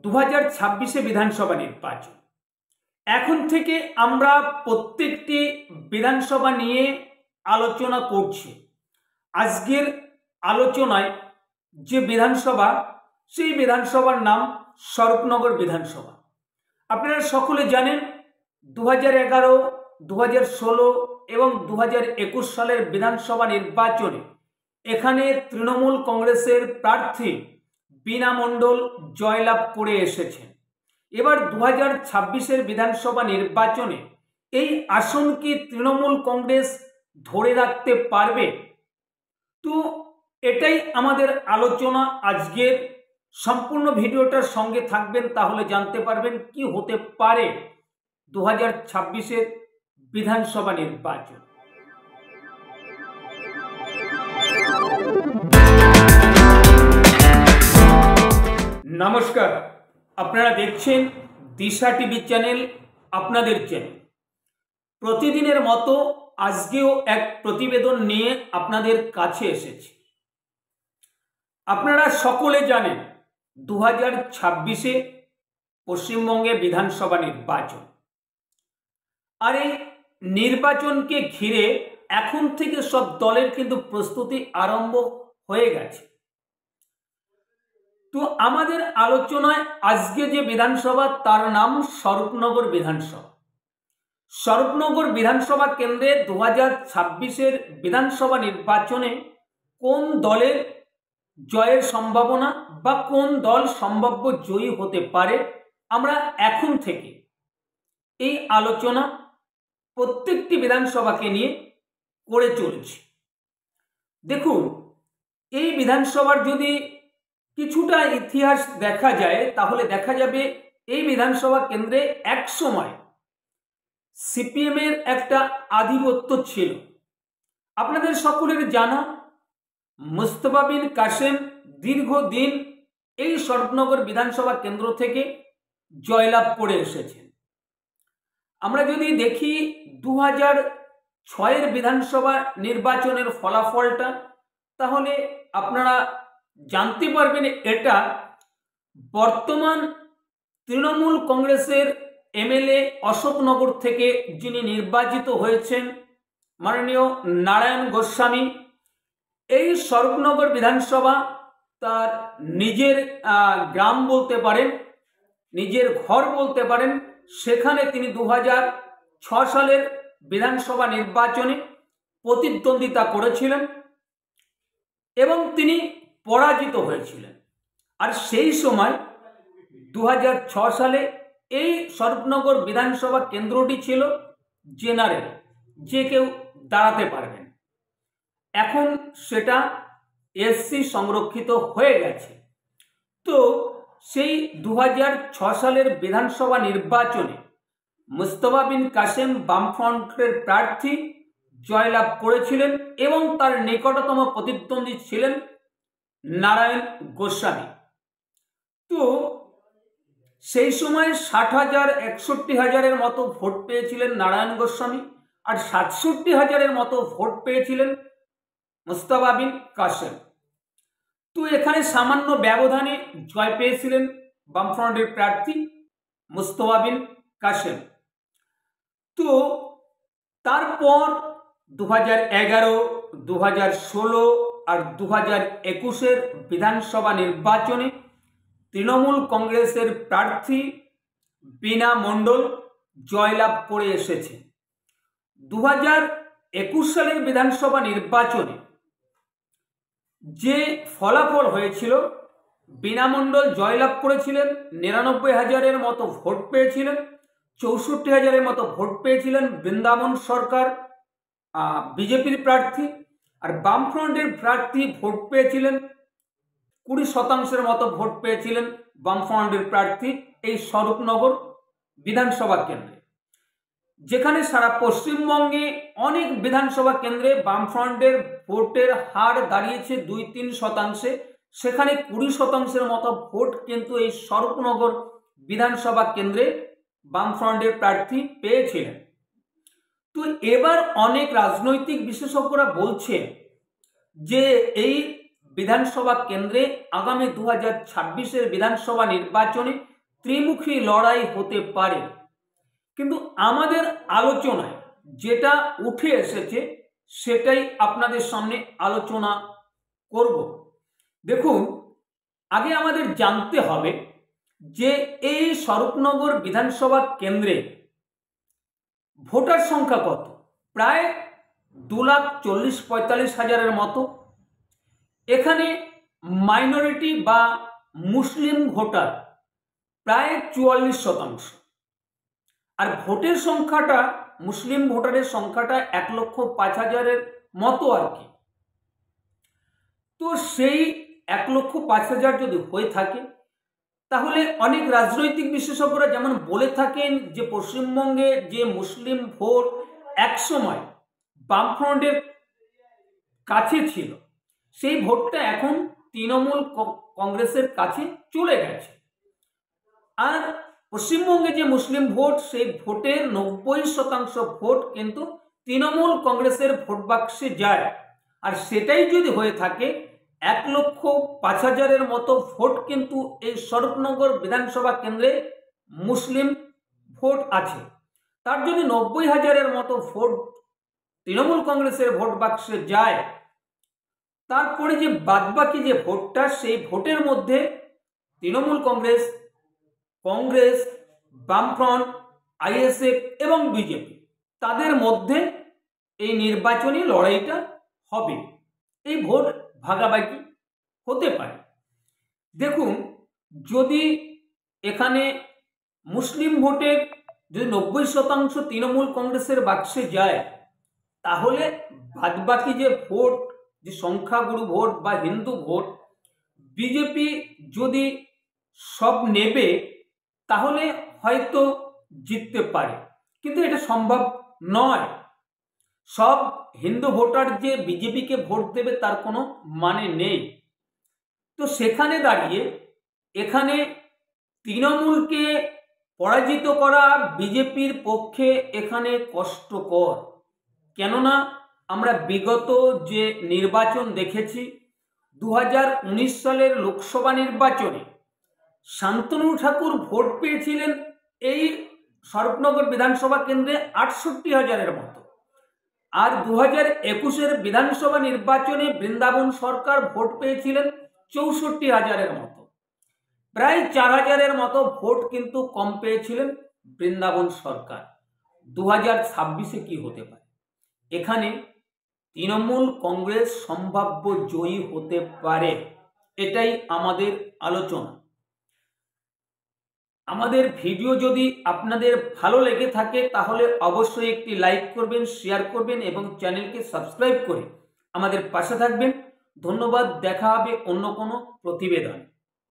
2026 বিধানসভা নির্বাচন। এখন থেকে আমরা প্রত্যেকটি বিধানসভা নিয়ে আলোচনা করছি। আজকের আলোচনায় যে বিধানসভা, সেই বিধানসভার নাম স্বরূপনগর বিধানসভা। আপনারা সকলে জানেন 2011, 2016 এবং 2021 সালের বিধানসভা নির্বাচনে এখানে তৃণমূল কংগ্রেসের প্রার্থী বীণা মণ্ডল জয়লাভ করে এসেছেন। এবার 2026 বিধানসভা নির্বাচনে এই আসন কি তৃণমূল কংগ্রেস ধরে রাখতে পারবে? তো এটাই আমাদের আলোচনা আজকের। সম্পূর্ণ ভিডিওটার সঙ্গে থাকবেন, তাহলে জানতে পারবেন কি হতে পারে 2026 বিধানসভা নির্বাচন। নমস্কার, আপনারা দেখছেন দিশা টিভি চ্যানেল, আপনাদের চ্যানেল। প্রতিদিনের মতো আজকেও এক প্রতিবেদন নিয়ে আপনাদের কাছে এসেছি। আপনারা সকলে জানেন 2026 পশ্চিমবঙ্গে বিধানসভা নির্বাচন। আর এই নির্বাচনকে ঘিরে এখন থেকে সব দলের কিন্তু প্রস্তুতি আরম্ভ হয়ে গেছে। তো আমাদের আলোচনায় আজকে যে বিধানসভা, তার নাম স্বরূপনগর বিধানসভা। স্বরূপনগর বিধানসভা কেন্দ্রে 2026 বিধানসভা নির্বাচনে কোন দলের জয়ের সম্ভাবনা বা কোন দল সম্ভাব্য জয়ী হতে পারে, আমরা এখন থেকে এই আলোচনা প্রত্যেকটি বিধানসভাকে নিয়ে করে চলছি। দেখুন, এই বিধানসভার যদি কিছুটা ইতিহাস দেখা যায়, তাহলে দেখা যাবে এই বিধানসভা কেন্দ্রে এক সময় সিপিএম এর একটা আধিপত্য ছিল। আপনাদের সকলের জানা, মুস্তফা বিন কাসেম দীর্ঘদিন এই স্বরূপনগর বিধানসভা কেন্দ্র থেকে জয়লাভ করে এসেছেন। আমরা যদি দেখি 2006 বিধানসভা নির্বাচনের ফলাফলটা, তাহলে আপনারা জানতে পারবেন এটা বর্তমান তৃণমূল কংগ্রেসের এমএলএ অশোকনগর থেকে যিনি নির্বাচিত হয়েছেন, মাননীয় নারায়ণ গোস্বামী, এই স্বরূপনগর বিধানসভা তার নিজের গ্রাম বলতে পারেন, নিজের ঘর বলতে পারেন। সেখানে তিনি 2006 সালের বিধানসভা নির্বাচনে প্রতিদ্বন্দ্বিতা করেছিলেন এবং তিনি পরাজিত হয়েছিলেন। আর সেই সময় 2006 সালে এই স্বরূপনগর বিধানসভা কেন্দ্রটি ছিল জেনারেল, যে কেউ দাঁড়াতে পারবেন। এখন সেটা এসসি সংরক্ষিত হয়ে গেছে। তো সেই 2006 সালের বিধানসভা নির্বাচনে মুস্তফা বিন কাসেম বামফ্রন্টের প্রার্থী জয়লাভ করেছিলেন এবং তার নিকটতম প্রতিদ্বন্দ্বী ছিলেন নারায়ণ গোস্বামী। তো সেই সময় 60,000 61,000-এর মতো ভোট পেয়েছিলেন নারায়ণ গোস্বামী, আর 67,000-এর মতো ভোট পেয়েছিলেন মুস্তফা বিন কাসেম। তো এখানে সামান্য ব্যবধানে জয় পেয়েছিলেন বামফ্রন্টের প্রার্থী মুস্তফা বিন কাসেম। তো তারপর 2011, 2016 আর 2021 বিধানসভা নির্বাচনে তৃণমূল কংগ্রেসের প্রার্থী বীণা মণ্ডল জয়লাভ করে এসেছে। 2021 সালের বিধানসভা নির্বাচনে যে ফলাফল হয়েছিল, বীণা মণ্ডল জয়লাভ করেছিলেন, 99,000-এর মতো ভোট পেয়েছিলেন, 64,000-এর মতো ভোট পেয়েছিলেন বৃন্দাবন সরকার বিজেপির প্রার্থী, আর বামফ্রন্টের প্রার্থী ভোট পেয়েছিলেন 20% মতো ভোট পেয়েছিলেন বামফ্রন্টের প্রার্থী এই স্বরূপনগর বিধানসভা কেন্দ্রে। যেখানে সারা পশ্চিমবঙ্গে অনেক বিধানসভা কেন্দ্রে বামফ্রন্টের ভোটের হার দাঁড়িয়েছে 2-3%, সেখানে 20%-এর মতো ভোট কিন্তু এই স্বরূপনগর বিধানসভা কেন্দ্রে বামফ্রন্টের প্রার্থী পেয়েছিলেন। তো এবার অনেক রাজনৈতিক বিশেষজ্ঞরা বলছেন যে এই বিধানসভা কেন্দ্রে আগামী 2026-এর বিধানসভা নির্বাচনে ত্রিমুখী লড়াই হতে পারে। কিন্তু আমাদের আলোচনায় যেটা উঠে এসেছে সেটাই আপনাদের সামনে আলোচনা করব। দেখুন, আগে আমাদের জানতে হবে যে এই স্বরূপনগর বিধানসভা কেন্দ্রে ভোটার সংখ্যা কত। প্রায় 2,40,45,000-এর মতো। এখানে মাইনরিটি বা মুসলিম ভোটার প্রায় 44%। আর ভোটের সংখ্যাটা, মুসলিম ভোটারের সংখ্যাটা 1,05,000-এর মতো আর কি। তো সেই 1,05,000 যদি হয়ে থাকে, তাহলে অনেক রাজনৈতিক বিশেষজ্ঞরা যেমন বলে থাকেন যে পশ্চিমবঙ্গে যে মুসলিম ভোট একসময় বামফ্রন্টের কাছে ছিল, সেই ভোটটা এখন তৃণমূল কংগ্রেসের কাছে চলে গেছে। আর পশ্চিমবঙ্গে যে মুসলিম ভোট, সেই ভোটের 90% ভোট কিন্তু তৃণমূল কংগ্রেসের ভোট বাক্সে যায়। আর সেটাই যদি হয়ে থাকে, 1,05,000-এর মতো ভোট কিন্তু এই স্বরূপনগর বিধানসভা কেন্দ্রে মুসলিম ভোট আছে। তার যদি 90,000-এর মতো ভোট তৃণমূল কংগ্রেসের ভোট বাক্সে যায়, তারপরে যে বাদবাকি যে ভোটটা, সেই ভোটের মধ্যে তৃণমূল কংগ্রেস, কংগ্রেস, বামফ্রন্ট, আইএসএফ এবং বিজেপি, তাদের মধ্যে এই নির্বাচনী লড়াইটা হবে। এই ভোট ভাগাভাগি হতে পারে। দেখুন, যদি এখানে মুসলিম ভোটের যদি 90% তৃণমূল কংগ্রেসের বাক্সে যায়, তাহলে বাদবাকি যে ভোট, যে সংখ্যাগুরু ভোট বা হিন্দু ভোট, বিজেপি যদি সব নেবে তাহলে হয়তো জিততে পারে। কিন্তু এটা সম্ভব নয়। সব হিন্দু ভোটার যে বিজেপিকে ভোট দেবে তার কোনো মানে নেই। তো সেখানে দাঁড়িয়ে এখানে তৃণমূলকে পরাজিত করা বিজেপির পক্ষে এখানে কষ্টকর। কেননা আমরা বিগত যে নির্বাচন দেখেছি, 2019 সালের লোকসভা নির্বাচনে শান্তনু ঠাকুর ভোট পেয়েছিলেন এই স্বরূপনগর বিধানসভা কেন্দ্রে 68,000-এর মতো। আর 2021-এর বিধানসভা নির্বাচনে বৃন্দাবন সরকার ভোট পেয়েছিলেন 64,000-এর মতো। প্রায় 4,000-এর মতো ভোট কিন্তু কম পেয়েছিলেন বৃন্দাবন সরকার। 2026-এ কি হতে পারে? এখানে তৃণমূল কংগ্রেস সম্ভাব্য জয়ী হতে পারে, এটাই আমাদের আলোচনা। আমাদের ভিডিও যদি আপনাদের ভালো লেগে থাকে তাহলে অবশ্যই একটি লাইক করবেন, শেয়ার করবেন এবং চ্যানেলকে সাবস্ক্রাইব করে আমাদের পাশে থাকবেন। ধন্যবাদ। দেখা হবে অন্য কোনো প্রতিবেদন।